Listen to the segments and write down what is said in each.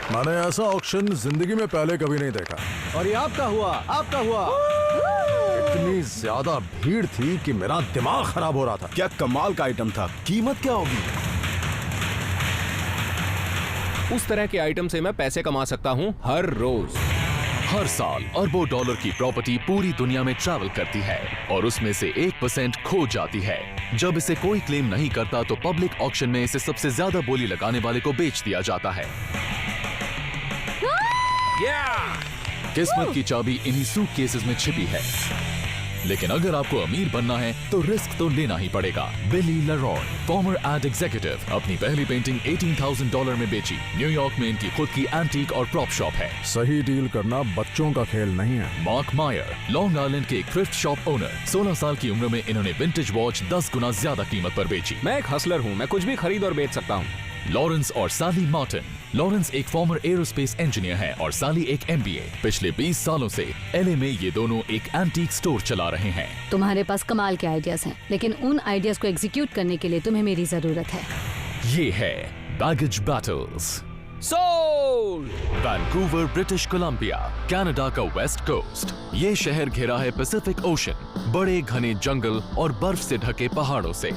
मैंने ऐसा ऑक्शन जिंदगी में पहले कभी नहीं देखा। और ये आपका हुआ, आपका हुआ। इतनी ज्यादा भीड़ थी कि मेरा दिमाग खराब हो रहा था। क्या कमाल का आइटम था। कीमत क्या होगी? उस तरह के आइटम से मैं पैसे कमा सकता हूँ हर रोज। हर साल अरबों डॉलर की प्रॉपर्टी पूरी दुनिया में ट्रैवल करती है और उसमें से 1% खो जाती है। जब इसे कोई क्लेम नहीं करता तो पब्लिक ऑक्शन में इसे सबसे ज्यादा बोली लगाने वाले को बेच दिया जाता है। किस्मत की चाबी इन्हीं सूटकेसेस में छिपी है। लेकिन अगर आपको अमीर बनना है तो रिस्क तो लेना ही पड़ेगा। बिली लरॉय, फॉर्मर एड एग्जीक्यूटिव, अपनी पहली पेंटिंग $18,000 में बेची। न्यूयॉर्क में इनकी खुद की एंटीक और प्रॉप शॉप है। सही डील करना बच्चों का खेल नहीं है। मार्क मायर, लॉन्ग आइलैंड के एक थ्रिफ्ट शॉप ओनर, 16 साल की उम्र में इन्होंने विंटेज वॉच 10 गुना ज्यादा कीमत पर बेची। मैं एक हसलर हूँ, मैं कुछ भी खरीद और बेच सकता हूँ। लॉरेंस और सैली मार्टिन, लॉरेंस एक फॉर्मर एरोस्पेस इंजीनियर है और सैली एक MBA। पिछले 20 सालों से LA में ये दोनों एक एंटीक स्टोर चला रहे हैं। तुम्हारे पास कमाल के आइडियाज हैं, लेकिन उन आइडियाज को एग्जीक्यूट करने के लिए तुम्हें मेरी जरूरत है। ये है baggage battles. Sold! Vancouver, British Columbia, Canada का वेस्ट कोस्ट। ये शहर घिरा है पैसिफिक ओशन, बड़े घने जंगल और बर्फ से ढके पहाड़ों से।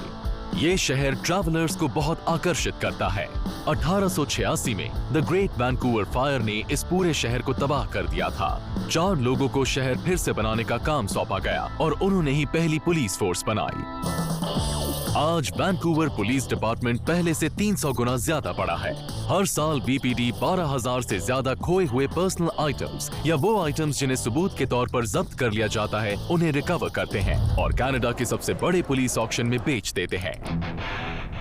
ये शहर ट्रैवलर्स को बहुत आकर्षित करता है। 1886 में द ग्रेट वैंकूवर फायर ने इस पूरे शहर को तबाह कर दिया था। 4 लोगों को शहर फिर से बनाने का काम सौंपा गया और उन्होंने ही पहली पुलिस फोर्स बनाई। आज वैंकूवर पुलिस डिपार्टमेंट पहले से 300 गुना ज्यादा बड़ा है। हर साल BPD 12,000 से ज्यादा खोए हुए पर्सनल आइटम्स या वो आइटम्स जिन्हें सबूत के तौर पर जब्त कर लिया जाता है उन्हें रिकवर करते हैं और कनाडा के सबसे बड़े पुलिस ऑक्शन में बेच देते हैं।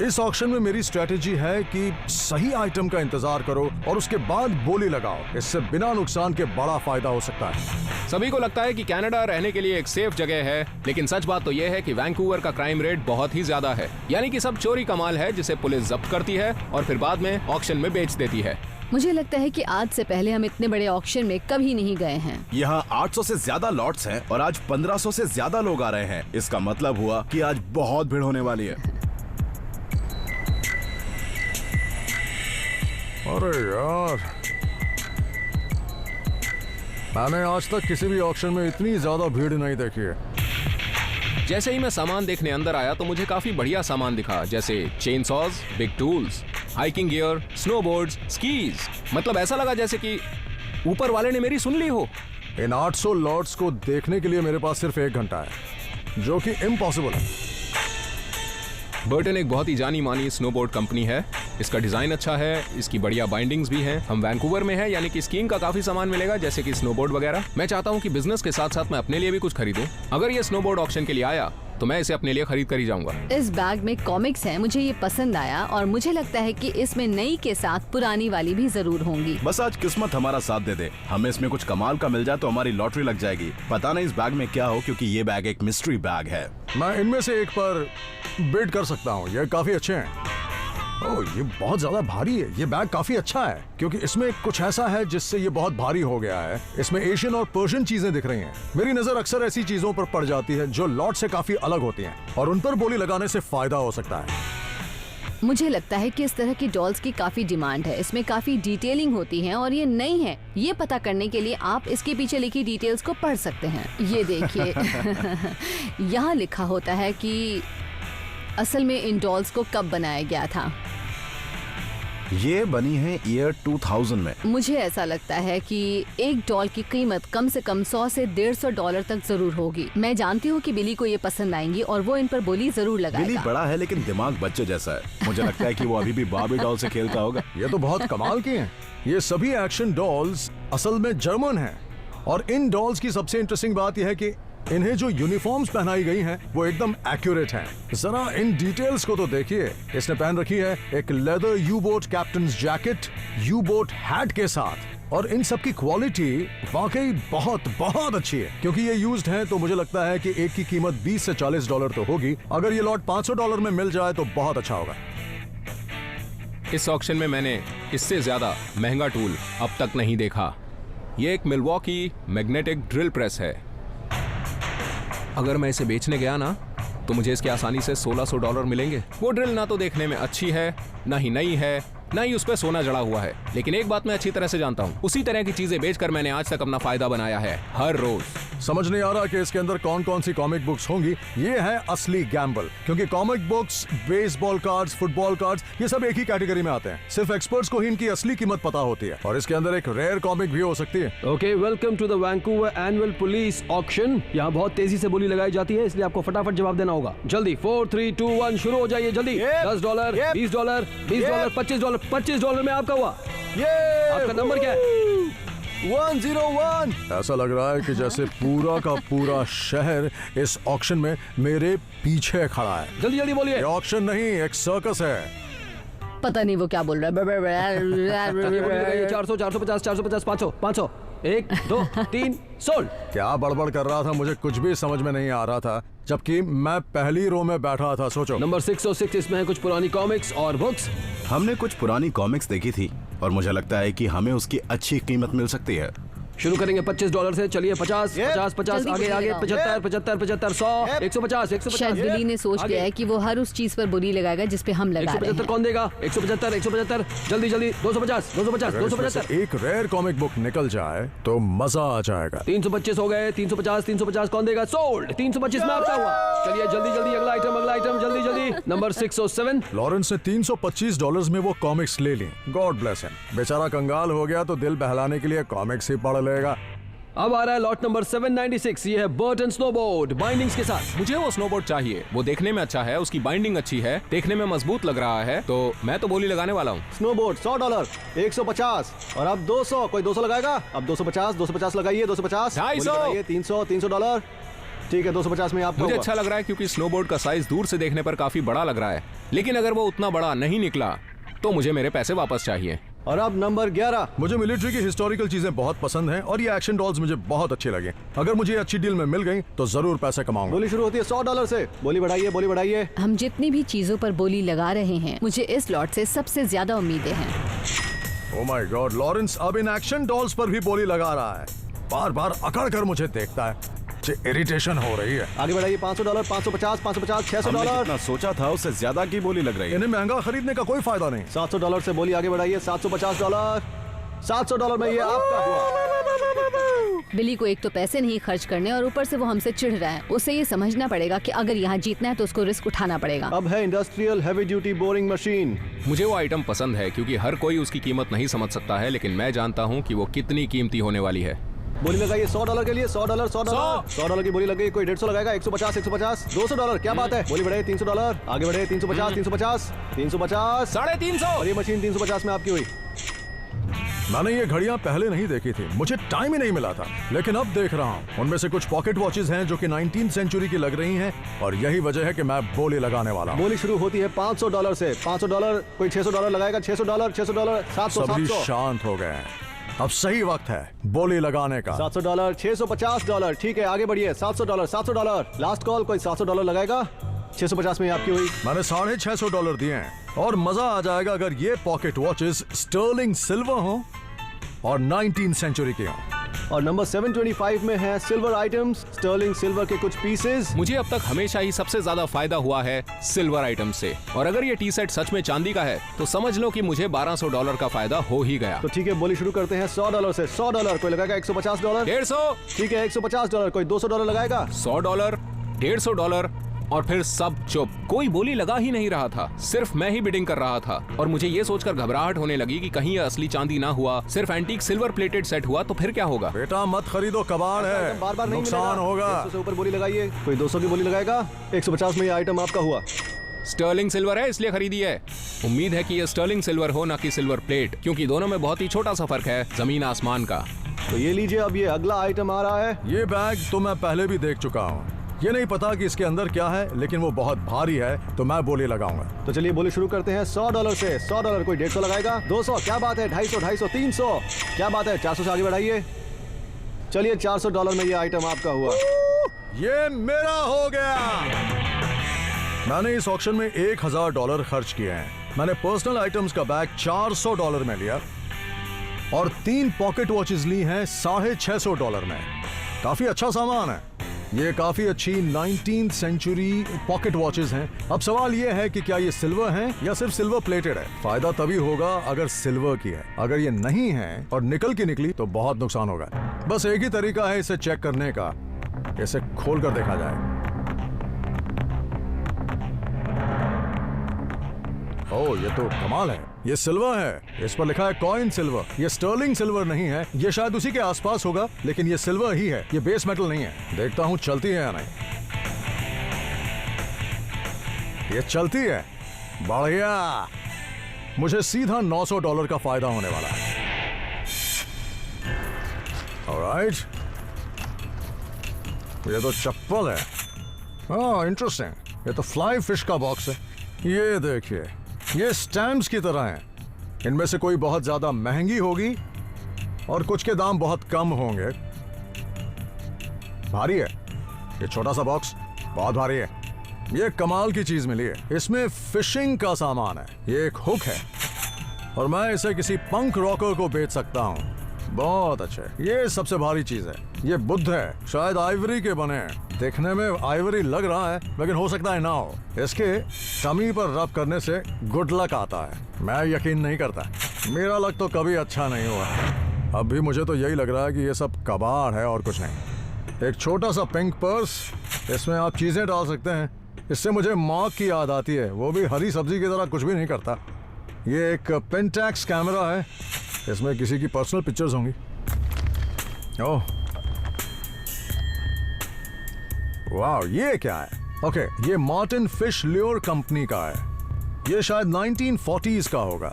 इस ऑक्शन में मेरी स्ट्रेटेजी है कि सही आइटम का इंतजार करो और उसके बाद बोली लगाओ। इससे बिना नुकसान के बड़ा फायदा हो सकता है। सभी को लगता है कि कनाडा रहने के लिए एक सेफ जगह है, लेकिन सच बात तो यह है कि वैंकूवर का क्राइम रेट बहुत ही ज्यादा है। यानी कि सब चोरी का माल है जिसे पुलिस जब्त करती है और फिर बाद में ऑक्शन में बेच देती है। मुझे लगता है कि आज से पहले हम इतने बड़े ऑक्शन में कभी नहीं गए हैं। यहाँ 800 से ज्यादा लॉट्स हैं और आज 1500 से ज्यादा लोग आ रहे हैं। इसका मतलब हुआ कि आज बहुत भीड़ होने वाली है। अरे यार, मैंने आज तक किसी भी ऑक्शन में इतनी ज्यादा भीड़ नहीं देखी है। जैसे ही मैं सामान देखने अंदर आया तो मुझे काफी बढ़िया सामान दिखा, जैसे chain saws, big tools, hiking gear, snowboards, skis. मतलब ऐसा लगा जैसे कि ऊपर वाले ने मेरी सुन ली हो। इन 800 लॉट्स को देखने के लिए मेरे पास सिर्फ 1 घंटा है, जो कि इम्पॉसिबल है। बर्टन एक बहुत ही जानी मानी स्नोबोर्ड कंपनी है। इसका डिजाइन अच्छा है, इसकी बढ़िया बाइंडिंग्स भी हैं। हम वैंकूवर में हैं, यानी कि स्कीइंग का काफी सामान मिलेगा, जैसे कि स्नोबोर्ड वगैरह। मैं चाहता हूं कि बिजनेस के साथ साथ मैं अपने लिए भी कुछ खरीदूं। अगर ये स्नोबोर्ड ऑक्शन के लिए आया तो मैं इसे अपने लिए खरीद कर ही जाऊंगा। इस बैग में कॉमिक्स हैं, मुझे ये पसंद आया और मुझे लगता है कि इसमें नई के साथ पुरानी वाली भी जरूर होंगी। बस आज किस्मत हमारा साथ दे दे, हमें इसमें कुछ कमाल का मिल जाए तो हमारी लॉटरी लग जाएगी। पता नहीं इस बैग में क्या हो, क्योंकि ये बैग एक मिस्ट्री बैग है। मैं इनमें से एक पर बिड कर सकता हूँ। ये काफी अच्छे हैं। ओह, ये बहुत ज्यादा भारी है। ये बैग काफी अच्छा है क्योंकि इसमें कुछ ऐसा है जिससे ये बहुत भारी हो गया है। इसमें एशियन और पर्शियन चीजें दिख रही हैं। मेरी नजर अक्सर ऐसी चीजों पर पड़ जाती है जो लॉट से काफी अलग होती हैं और उन पर बोली लगाने से फायदा हो सकता है। मुझे लगता है कि इस तरह की डॉल्स की काफी डिमांड है। इसमें काफी डिटेलिंग होती है और ये नई है। ये पता करने के लिए आप इसके पीछे लिखी डिटेल्स को पढ़ सकते हैं। ये देखिए यहाँ लिखा होता है कि असल में इन डॉल्स को कब बनाया गया था। ये बनी है ईयर 2000 में। मुझे ऐसा लगता है कि एक डॉल की कीमत कम से कम $100 से $150 तक जरूर होगी। मैं जानती हूँ कि बिली को ये पसंद आएंगी और वो इन पर बोली जरूर लगाएगा। बिली बड़ा है लेकिन दिमाग बच्चे जैसा है। मुझे लगता है कि वो अभी भी बार्बी डॉल से खेलता होगा। ये तो बहुत कमाल की हैं। ये सभी एक्शन डॉल्स असल में जर्मन हैं और इन डॉल्स की सबसे इंटरेस्टिंग बात यह है कि इन्हें जो यूनिफॉर्म्स पहनाई गई हैं वो एकदम एक्यूरेट हैं। जरा इन डिटेल्स को तो देखिए। इसने पहन रखी है एक leather you boat captains jacket you boat hat के साथ और इन सब की क्वालिटी वाकई बहुत बहुत अच्छी है। क्योंकि ये यूज्ड है तो मुझे लगता है कि एक की कीमत $20 से $40 तो होगी। अगर ये लॉट $500 में मिल जाए तो बहुत अच्छा होगा। इस ऑक्शन में मैंने इससे ज्यादा महंगा टूल अब तक नहीं देखा। ये एक मिल्वॉकी मैग्नेटिक ड्रिल प्रेस है। अगर मैं इसे बेचने गया ना तो मुझे इसके आसानी से $1600 मिलेंगे। वो ड्रिल ना तो देखने में अच्छी है, ना ही नई है ना ही उस पर सोना जड़ा हुआ है। लेकिन एक बात मैं अच्छी तरह से जानता हूँ, उसी तरह की चीजें बेचकर मैंने आज तक अपना फायदा बनाया है, हर रोज। समझ नहीं आ रहा कि इसके अंदर कौन कौन सी कॉमिक बुक्स होंगी। ये है असली गैम्बल, क्योंकि comic books, baseball cards, football cards, ये सब एक ही कैटेगरी में आते हैं। सिर्फ एक्सपर्ट्स को ही इनकी असली कीमत पता होती है, और इसके अंदर एक रेयर कॉमिक भी हो सकती है। Okay, welcome to the Vancouver annual police auction. यहाँ बहुत तेजी से बोली लगाई जाती है, इसलिए आपको फटाफट जवाब देना होगा। जल्दी 4, 3, 2, 1 शुरू हो जाइए जल्दी। $10, $20, $20, $25, $25 में आपका हुआ। आपका नंबर क्या है? 101। ऐसा लग रहा है कि जैसे पूरा का पूरा शहर इस ऑक्शन में मेरे पीछे खड़ा है। जल्दी जल्दी बोलिए। ये ऑक्शन नहीं, एक सर्कस है। पता नहीं वो क्या बोल रहा है। 400, 450, 450, 500, 500, 1, 2, 3, सोल्ड। क्या बड़बड़ कर रहा था, मुझे कुछ भी समझ में नहीं आ रहा था, जबकि मैं पहली रो में बैठा था। सोचो। नंबर 606, इसमें है कुछ पुरानी कॉमिक्स और बुक्स। हमने कुछ पुरानी कॉमिक्स देखी थी और मुझे लगता है कि हमें उसकी अच्छी कीमत मिल सकती है। शुरू करेंगे $25 से। चलिए 50, 50, 50, जल्दी आगे आगे बोलिएगा। 75, 75, 75, 100, 150, 150। शायद बिली ने सोच लिया है कि वो हर उस चीज पर बोली लगाएगा जिस पे हम लगा रहे 175 हैं। कौन देगा? 175, 175, जल्दी जल्दी। 250, 250, अगर इसमें से 275। एक रेयर कॉमिक बुक निकल जाए तो मजा आ जाएगा। 325 हो गए। 350, 350 कौन देगा? सोल्ड। 325 में आपका हुआ। चलिए जल्दी जल्दी, अगला आइटम, अगला आइटम, जल्दी जल्दी। नंबर 607। लॉरेंस ने $325 में वो कॉमिक्स ले ली। God bless him. बेचारा कंगाल हो गया तो दिल बहलाने के लिए कॉमिक्स ही पढ़ लेगा। अब आ रहा है लॉट नंबर 796। ये है बर्टन स्नोबोर्ड बाइंडिंग्स के साथ। मुझे वो स्नोबोर्ड चाहिए, वो देखने में अच्छा है, उसकी बाइंडिंग अच्छी है, देखने में मजबूत लग रहा है, तो मैं तो बोली लगाने वाला हूँ। स्नोबोर्ड $100, 150 और अब 200। कोई 200 लगाएगा? अब 250, 250 लगाइए। 250, 250, 300, $300। ठीक है, 250 में आपका मुझे हुआ। अच्छा लग रहा है क्योंकि स्नोबोर्ड का साइज दूर से देखने पर काफी बड़ा लग रहा है, लेकिन अगर वो उतना बड़ा नहीं निकला तो मुझे मेरे पैसे वापस चाहिए। और अब नंबर 11। मुझे मिलिट्री की हिस्टोरिकल चीजें बहुत पसंद हैं और ये एक्शन डॉल्स मुझे बहुत अच्छे लगे। अगर मुझे ये अच्छी डील में मिल गई तो जरूर पैसे कमाऊंगा। बोली शुरू होती है $100 से। बोली बढ़ाइए, बोली बढ़ाइए। हम जितनी भी चीजों पर बोली लगा रहे हैं, मुझे इस लॉट से सबसे ज्यादा उम्मीदें हैं। ओह माय गॉड, लॉरेंस अब इन एक्शन डॉल्स पर भी बोली लगा रहा है। बार बार अकड़ कर मुझे देखता है, मुझे इरिटेशन हो रही है। आगे बढ़ाइए। $500, 550, 550, हमने $600। जितना सोचा था उससे ज्यादा की बोली लग रही है। इन्हें महंगा खरीदने का कोई फायदा नहीं। $700 से बोली आगे बढ़ाइए। $750, $700 में ये आपका हुआ। बिली को एक तो पैसे नहीं खर्च करने और ऊपर से वो हमसे चिढ़ रहा है। उसे ये समझना पड़ेगा कि अगर यहाँ जीतना है तो उसको रिस्क उठाना पड़ेगा। अब है industrial heavy duty boring machine. मुझे वो आइटम पसंद है क्योंकि हर कोई उसकी कीमत नहीं समझ सकता है, लेकिन मैं जानता हूँ कि वो कितनी कीमती होने वाली है। बोली लगाइए $100 के लिए। $100, $100 की बोली लग गई। कोई 150 लगाएगा? 150, 150, $200। क्या बात है? बोली बढ़े। $300 आगे बढ़े। 350, 350, 350, 350। और ये मशीन 350 में आपकी हुई। मैंने ये घड़ियां पहले नहीं देखी थी, मुझे टाइम ही नहीं मिला था, लेकिन अब देख रहा हूँ। उनमें से कुछ पॉकेट वॉचेस हैं जो कि 19th सेंचुरी की लग रही हैं, और यही वजह है कि मैं बोली लगाने वाला हूँ। बोली शुरू होती है $500 से। $500, कोई $600 लगाएगा? $600, $600, 700, सभी 700, शांत हो गए हैं। अब सही वक्त है बोली लगाने का। $700, $650। ठीक है, आगे बढ़िए। $700, $700, लास्ट कॉल। कोई $700 लगाएगा? 650 में आपकी हुई। मैंने $650 दिए हैं, और मजा आ जाएगा अगर ये पॉकेट वॉचेस स्टर्लिंग सिल्वर हो और 19th सेंचुरी के हों। और नंबर 725 में है सिल्वर आइटम्स, स्टर्लिंग सिल्वर के कुछ पीसेस। मुझे अब तक हमेशा ही सबसे ज्यादा फायदा हुआ है सिल्वर आइटम से, और अगर ये टी शर्ट सच में चांदी का है तो समझ लो कि मुझे $1200 का फायदा हो ही गया। तो ठीक है, बोली शुरू करते हैं $100 से। $100, कोई लगाएगा? $150। 150, ठीक है, $150, कोई $200 लगाएगा? $100, $150 और फिर सब चुप। कोई बोली लगा ही नहीं रहा था, सिर्फ मैं ही बिडिंग कर रहा था, और मुझे ये सोचकर घबराहट होने लगी कि कहीं ये असली चांदी ना हुआ, सिर्फ एंटीक सिल्वर प्लेटेड सेट हुआ तो फिर क्या होगा। बेटा मत खरीदो, कबाड़ है, बार बार नहीं नुकसान होगा। 100 से ऊपर बोली लगाइए। कोई 200 की बोली लगाएगा? 150 में ये आइटम आपका हुआ। स्टर्लिंग सिल्वर है इसलिए खरीदी है। उम्मीद है कि ये स्टर्लिंग सिल्वर हो, ना कि सिल्वर प्लेट, क्योंकि दोनों में बहुत ही छोटा सा फर्क है, जमीन आसमान का। तो ये लीजिए, अब ये अगला आइटम आ रहा है। ये बैग तो मैं पहले भी देख चुका हूँ। ये नहीं पता कि इसके अंदर क्या है, लेकिन वो बहुत भारी है, तो मैं बोली लगाऊंगा। तो चलिए बोली शुरू करते हैं $100 से। $100, कोई 150 लगाएगा? 200, क्या बात है? 250, 250, 300, क्या बात है? 400 से आगे बढ़ाइए। चलिए $400 में ये आइटम आपका हुआ। ये मेरा हो गया। मैंने इस ऑक्शन में $1000 खर्च किए हैं। मैंने पर्सनल आइटम्स का बैग $400 में लिया और 3 पॉकेट वॉचेस ली हैं $650 में। काफी अच्छा सामान है। ये काफी अच्छी 19th सेंचुरी पॉकेट वॉचेस हैं। अब सवाल ये है कि क्या ये सिल्वर हैं या सिर्फ सिल्वर प्लेटेड है। फायदा तभी होगा अगर सिल्वर की है, अगर ये नहीं है और निकल की निकली तो बहुत नुकसान होगा। बस एक ही तरीका है इसे चेक करने का, इसे खोल कर देखा जाए। ओह, ये तो कमाल है, ये सिल्वर है, इस पर लिखा है कॉइन सिल्वर। ये स्टर्लिंग सिल्वर नहीं है, ये शायद उसी के आसपास होगा, लेकिन ये सिल्वर ही है, ये बेस मेटल नहीं है। देखता हूं चलती है या नहीं। ये चलती है, बढ़िया। मुझे सीधा $900 का फायदा होने वाला है। ऑलराइट, ये तो चप्पल है। हाँ, इंटरेस्टिंग। ये तो फ्लाई फिश का बॉक्स है। ये देखिए, ये स्टैम्प्स की तरह हैं। इनमें से कोई बहुत ज्यादा महंगी होगी और कुछ के दाम बहुत कम होंगे। भारी है ये छोटा सा बॉक्स, बहुत भारी है। ये कमाल की चीज मिली है। इसमें फिशिंग का सामान है। ये एक हुक है और मैं इसे किसी पंक रॉकर को बेच सकता हूँ। बहुत अच्छे। ये सबसे भारी चीज है। ये बुद्ध है, शायद आइवरी के बने हैं। देखने में आइवरी लग रहा है, लेकिन हो सकता है ना हो। इसके टमी पर रब करने से गुड लक आता है। मैं यकीन नहीं करता, मेरा लक तो कभी अच्छा नहीं हुआ। अब भी मुझे तो यही लग रहा है कि ये सब कबाड़ है और कुछ नहीं। एक छोटा सा पिंक पर्स, इसमें आप चीजें डाल सकते हैं। इससे मुझे माँ की याद आती है, वो भी हरी सब्जी की तरह कुछ भी नहीं करता। ये एक पेंटैक्स कैमरा है, इसमें किसी की पर्सनल पिक्चर्स होंगी। ओह वाह, ये क्या है? ओके, ये मार्टिन फिश ल्योर कंपनी का है। ये शायद 1940s का होगा।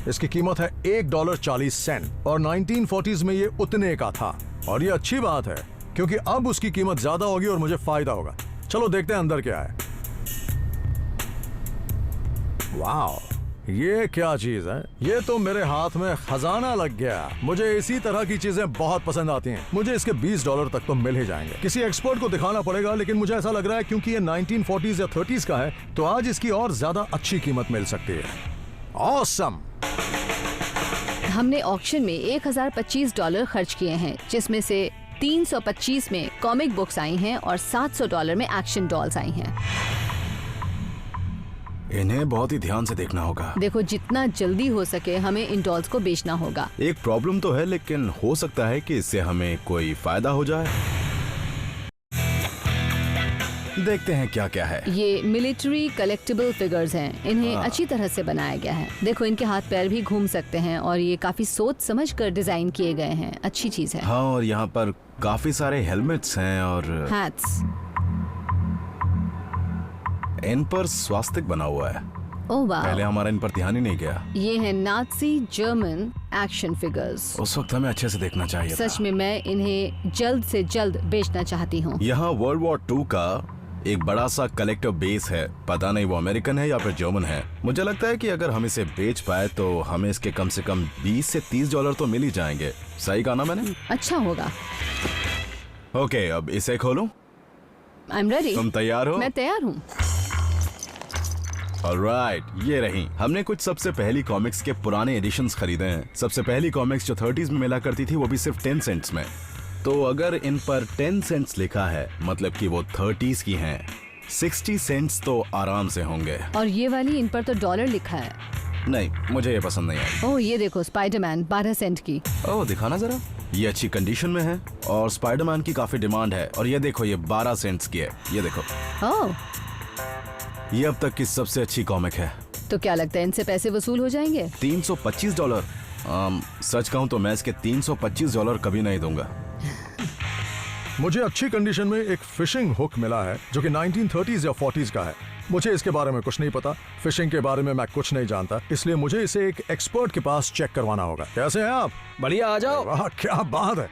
इसकी कीमत है $1.40 और 1940s में ये उतने का था। और ये अच्छी बात है क्योंकि अब उसकी कीमत ज्यादा होगी और मुझे फायदा होगा। चलो देखते हैं अंदर क्या है। वाह, ये क्या चीज है? ये तो मेरे हाथ में खजाना लग गया। मुझे इसी तरह की चीजें बहुत पसंद आती हैं। मुझे इसके $20 तक तो मिल ही जाएंगे। किसी एक्सपर्ट को दिखाना पड़ेगा, लेकिन मुझे ऐसा लग रहा है क्योंकि ये 1940s या 30s का है तो आज इसकी और ज्यादा अच्छी कीमत मिल सकती है। ऑसम। हमने ऑक्शन में $1025 खर्च किए हैं, जिसमें से 325 में कॉमिक बुक्स आई हैं और $700 में एक्शन डॉल्स आई हैं। इन्हें बहुत ही ध्यान से देखना होगा। देखो, जितना जल्दी हो सके हमें इन डॉल्स को बेचना होगा। एक प्रॉब्लम तो है, लेकिन हो सकता है कि इससे हमें कोई फायदा हो जाए। देखते हैं क्या क्या है। ये मिलिट्री कलेक्टिबल फिगर्स हैं। इन्हें अच्छी तरह से बनाया गया है। देखो, इनके हाथ पैर भी घूम सकते हैं और ये काफी सोच समझ कर डिजाइन किए गए हैं। अच्छी चीज है। हाँ, और यहाँ पर काफी सारे हेलमेट्स हैं और हैट्स। इन पर स्वास्तिक बना हुआ है। ओह वाह, पहले हमारा इन पर ध्यान ही नहीं गया। ये है नाज़ी जर्मन एक्शन फिगर्स। उस वक्त हमें अच्छे से देखना चाहिए था। सच में मैं इन्हें जल्द से जल्द बेचना चाहती हूँ। यहाँ वर्ल्ड वॉर 2 का एक बड़ा सा कलेक्टर बेस है। पता नहीं वो अमेरिकन है या फिर जर्मन है। मुझे लगता है कि अगर हम इसे बेच पाए तो हमें इसके कम से कम $20 से $30 तो मिल ही जाएंगे। सही कहा ना मैंने? अच्छा होगा। ओके, अब इसे खोलो। I am ready. तुम तैयार हो? मैं तैयार हूँ। ऑलराइट, ये रही। हमने कुछ सबसे पहली कॉमिक्स के पुराने एडिशंस खरीदे हैं। सबसे पहली कॉमिक्स जो 30s में मिला करती थी, वो भी सिर्फ 10 सेंट्स में। तो अगर इन पर 10 सेंट्स लिखा है, मतलब कि वो 30s की हैं। 60 सेंट्स तो आराम से होंगे। और ये वाली, इन पर तो $1 लिखा है। नहीं, मुझे ये पसंद नहीं आई। ओह, ये देखो, स्पाइडरमैन 12 सेंट की। ओह, दिखाना जरा। ये अच्छी कंडीशन में है और स्पाइडरमैन की काफी डिमांड है। और ये देखो, ये 12 सेंट्स की है। ये देखो, ओह, ये अब तक की सबसे अच्छी कॉमिक है। तो क्या लगता है इनसे पैसे वसूल हो जाएंगे? $325। सच कहूँ तो मैं इसके $325 कभी नहीं दूंगा। मुझे अच्छी कंडीशन में एक फिशिंग हुक मिला है जो कि 1930s या 40s का है। मुझे इसके बारे में कुछ नहीं पता। फिशिंग के बारे में मैं कुछ नहीं जानता, इसलिए मुझे इसे एक एक्सपर्ट के पास चेक करवाना होगा। कैसे हैं आप? बढ़िया, आ जाओ। वाह, क्या बात है।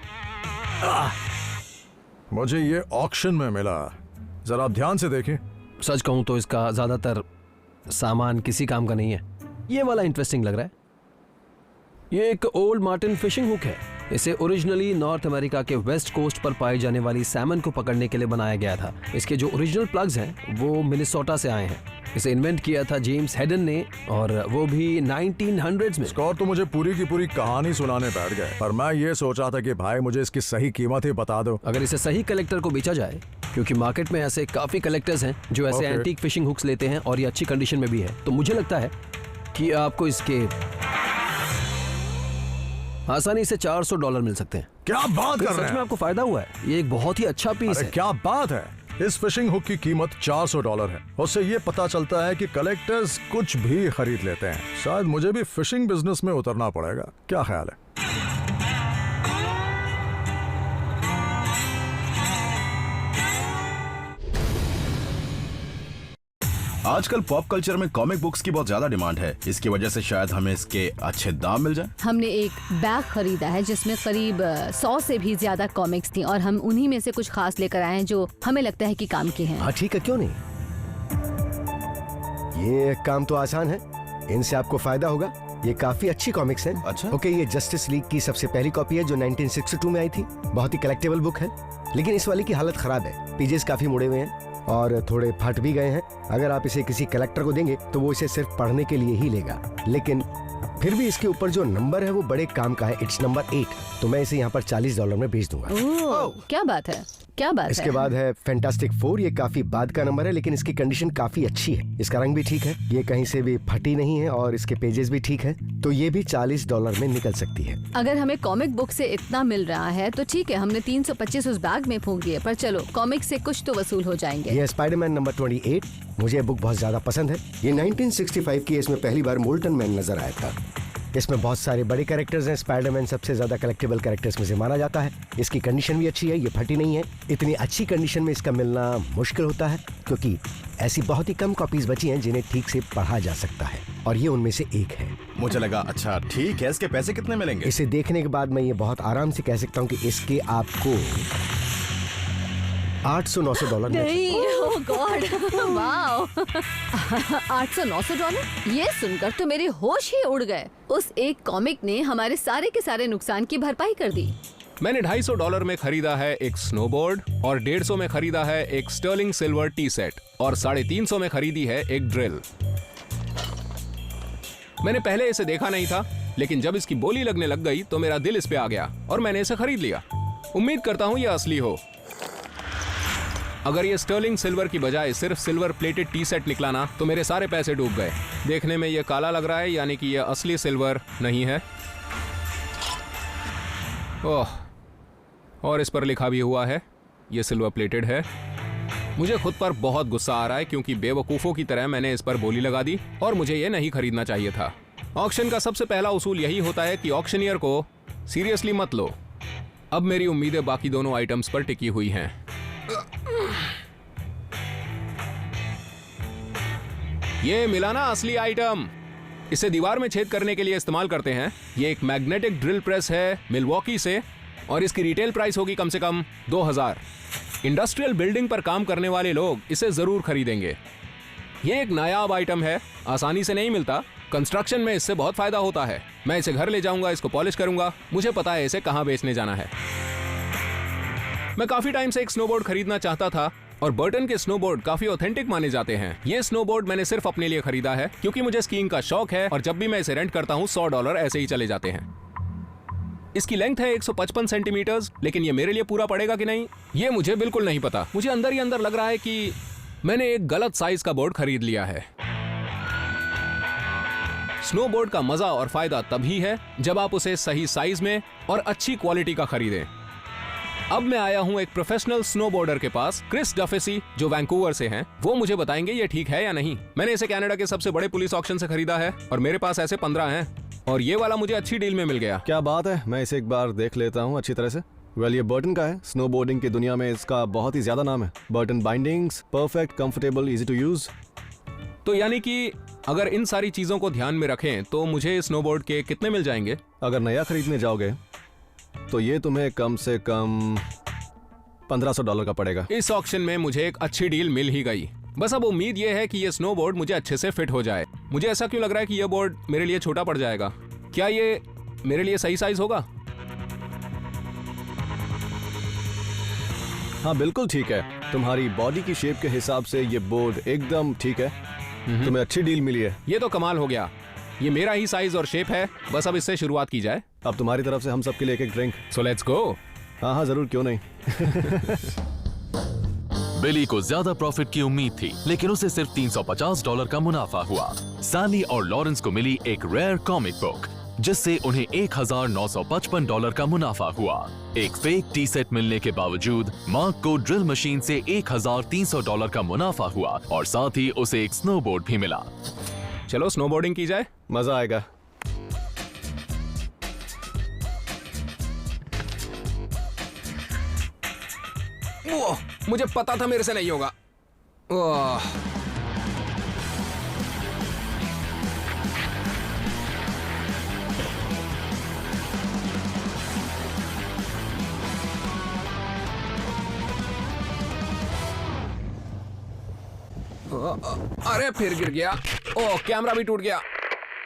मुझे ये ऑक्शन में मिला। जरा आप ध्यान से देखें। सच कहूं तो इसका ज्यादातर सामान किसी काम का नहीं है। ये वाला इंटरेस्टिंग लग रहा है। ये एक ओल्ड मार्टिन फिशिंग हुक है। इसे ओरिजिनली नॉर्थ अमेरिका के वेस्ट कोस्ट पर पाई जाने वाली सैमन को पकड़ने के लिए बनाया गया था। इसके जो ओरिजिनल प्लग्स हैं वो मिनेसोटा से आए हैं। इसे इन्वेंट किया था जेम्स हेडन ने, और वो भी 1900s में। स्कॉट तो मुझे पूरी की पूरी कहानी सुनाने बैठ गए, पर मैं ये सोच रहा था कि भाई मुझे इसकी सही कीमत ही बता दो। अगर इसे सही कलेक्टर को बेचा जाए, क्योंकि मार्केट में ऐसे काफी कलेक्टर्स हैं जो ऐसे Okay. एंटीक फिशिंग हुक्स लेते हैं और ये अच्छी कंडीशन में भी है, तो मुझे लगता है कि आपको इसके आसानी से $400 मिल सकते हैं। क्या बात कर सच रहे में हैं? आपको फायदा हुआ है, ये एक बहुत ही अच्छा पीस अरे है। क्या बात है, इस फिशिंग हुक की कीमत $400 है। उससे ये पता चलता है कि कलेक्टर्स कुछ भी खरीद लेते हैं। शायद मुझे भी फिशिंग बिजनेस में उतरना पड़ेगा, क्या ख्याल है? आजकल पॉप कल्चर में कॉमिक बुक्स की बहुत ज्यादा डिमांड है, इसकी वजह से शायद हमें इसके अच्छे दाम मिल जाए। हमने एक बैग खरीदा है जिसमें करीब 100 से भी ज्यादा कॉमिक्स थी, और हम उन्हीं में से कुछ खास लेकर आए हैं जो हमें लगता है कि काम के हैं। हाँ ठीक है, क्यों नहीं। ये काम तो आसान है, इनसे आपको फायदा होगा। ये काफी अच्छी कॉमिक्स हैं। अच्छा। ओके, ये जस्टिस लीग की सबसे पहली कॉपी है जो 1962 में आई थी। बहुत ही कलेक्टेबल बुक है, लेकिन इस वाली की हालत खराब है। पेजेस काफी मुड़े हुए हैं और थोड़े फट भी गए हैं। अगर आप इसे किसी कलेक्टर को देंगे तो वो इसे सिर्फ पढ़ने के लिए ही लेगा, लेकिन फिर भी इसके ऊपर जो नंबर है वो बड़े काम का है। इट्स नंबर 8, तो मैं इसे यहाँ पर $40 में बेच दूंगा। ओह, क्या बात है, क्या बात इसके है। बाद है फैंटास्टिक 4। ये काफी बाद का नंबर है, लेकिन इसकी कंडीशन काफी अच्छी है। इसका रंग भी ठीक है, ये कहीं से भी फटी नहीं है और इसके पेजेस भी ठीक है, तो ये भी $40 में निकल सकती है। अगर हमें कॉमिक बुक से इतना मिल रहा है तो ठीक है, हमने 325 उस बैग में फूंक दिए, पर चलो कॉमिक से कुछ तो वसूल हो जाएंगे। ये स्पाइडरमैन नंबर 28। मुझे ये बुक बहुत ज्यादा पसंद है। ये 1965 की है। इसमें पहली बार मोल्टन मैन नजर आया था। इसमें बहुत सारे बड़े कैरेक्टर्स हैं। स्पाइडरमैन सबसे ज्यादा कलेक्टेबल कैरेक्टर्स में से माना जाता है। इसकी कंडीशन भी अच्छी है, ये फटी नहीं है। इतनी अच्छी कंडीशन में इसका मिलना मुश्किल होता है, क्योंकि ऐसी बहुत ही कम कॉपीज बची हैं जिन्हें ठीक से पढ़ा जा सकता है, और ये उनमें से एक है। मुझे लगा अच्छा ठीक है, इसके पैसे कितने मिलेंगे? इसे देखने के बाद मैं ये बहुत आराम से कह सकता हूँ कि इसके आपको $800-900 नहीं, ओह गॉड, वाओ, $800-900? ये सुनकर तो मेरे होश ही उड़ गए। उस एक कॉमिक ने हमारे सारे के सारे नुकसान की भरपाई कर दी। मैंने $250 में खरीदा है एक स्नोबोर्ड, और 150 में खरीदा है एक स्टर्लिंग सिल्वर टी सेट, और 350 में खरीदी है एक ड्रिल। मैंने पहले इसे देखा नहीं था, लेकिन जब इसकी बोली लगने लग गई तो मेरा दिल इस पे आ गया और मैंने इसे खरीद लिया। उम्मीद करता हूँ ये असली हो। अगर ये स्टर्लिंग सिल्वर की बजाय सिर्फ सिल्वर प्लेटेड टी सेट निकला ना, तो मेरे सारे पैसे डूब गए। देखने में ये काला लग रहा है, यानी कि ये असली सिल्वर नहीं है। ओह, और इस पर लिखा भी हुआ है ये सिल्वर प्लेटेड है। मुझे खुद पर बहुत गुस्सा आ रहा है, क्योंकि बेवकूफ़ों की तरह मैंने इस पर बोली लगा दी और मुझे ये नहीं खरीदना चाहिए था। ऑक्शन का सबसे पहला उसूल यही होता है कि ऑक्शनियर को सीरियसली मत लो। अब मेरी उम्मीदें बाकी दोनों आइटम्स पर टिकी हुई हैं। ये मिला ना असली आइटम। इसे दीवार में छेद करने के लिए इस्तेमाल करते हैं। ये एक मैग्नेटिक ड्रिल प्रेस है मिलवॉकी से, और इसकी रिटेल प्राइस होगी कम से कम 2000। इंडस्ट्रियल बिल्डिंग पर काम करने वाले लोग इसे जरूर खरीदेंगे। ये एक नायाब आइटम है, आसानी से नहीं मिलता। कंस्ट्रक्शन में इससे बहुत फायदा होता है। मैं इसे घर ले जाऊंगा, इसको पॉलिश करूंगा। मुझे पता है इसे कहां बेचने जाना है। मैं काफी टाइम से एक स्नोबोर्ड खरीदना चाहता था, और बर्टन के स्नोबोर्ड काफी ऑथेंटिक माने जाते हैं। ये स्नोबोर्ड मैंने सिर्फ अपने लिए खरीदा है, क्योंकि मुझे स्कीइंग का शौक है, और जब भी मैं इसे रेंट करता हूँ $100 ऐसे ही चले जाते हैं। इसकी लेंथ है 155 सेंटीमीटर, लेकिन ये मेरे लिए पूरा पड़ेगा कि नहीं ये मुझे बिल्कुल नहीं पता। मुझे अंदर ही अंदर लग रहा है कि मैंने एक गलत साइज का बोर्ड खरीद लिया है। स्नोबोर्ड का मजा और फायदा तभी है जब आप उसे सही साइज में और अच्छी क्वालिटी का खरीदें। अब मैं आया हूं एक प्रोफेशनल स्नोबोर्डर के पास, क्रिस डफेसी, जो वैंकूवर से हैं। वो मुझे बताएंगे ये ठीक है या नहीं। मैंने इसे कनाडा के सबसे बड़े पुलिस ऑक्शन से खरीदा है, और मेरे पास ऐसे 15 हैं, और ये वाला मुझे अच्छी डील में मिल गया। क्या बात है, मैं इसे एक बार देख लेता हूँ अच्छी तरह से। वेल, ये बर्टन का है। स्नोबोर्डिंग की दुनिया में इसका बहुत ही ज्यादा नाम है। Burton bindings, perfect, comfortable, easy to use. तो यानी कि अगर इन सारी चीजों को ध्यान में रखें तो मुझे स्नोबोर्ड के कितने मिल जाएंगे? अगर नया खरीदने जाओगे तो ये तुम्हें कम से कम $1500 का पड़ेगा। इस ऑक्शन में मुझे एक अच्छी डील मिल ही गई। बस अब उम्मीद ये है कि ये स्नोबोर्ड मुझे अच्छे से फिट हो जाए। मुझे ऐसा क्यों लग रहा है कि यह बोर्ड मेरे लिए छोटा पड़ जाएगा? क्या ये मेरे लिए सही साइज होगा? हाँ बिल्कुल ठीक है। तुम्हारी बॉडी की शेप के हिसाब से ये बोर्ड एकदम ठीक है। तुम्हें अच्छी डील मिली है। ये तो कमाल हो गया। ये मेरा ही साइज और शेप है, बस अब इससे शुरुआत की जाए। अब तुम्हारी तरफ से हम सबके लिए एक ड्रिंक। So let's go. हाँ हाँ जरूर, क्यों नहीं। बिली को ज्यादा प्रॉफिट की उम्मीद थी, लेकिन उसे सिर्फ $350 का मुनाफा हुआ। सैली और लॉरेंस को मिली एक रेयर कॉमिक बुक, जिससे उन्हें $1955 का मुनाफा हुआ। एक फेक टी सेट मिलने के बावजूद मार्क को ड्रिल मशीन से $1300 का मुनाफा हुआ और साथ ही उसे एक स्नोबोर्ड भी मिला। चलो स्नोबोर्डिंग की जाए। मजा आएगा। ओह, मुझे पता था मेरे से नहीं होगा। ओह, अरे फिर गिर गया। ओह, कैमरा भी टूट गया।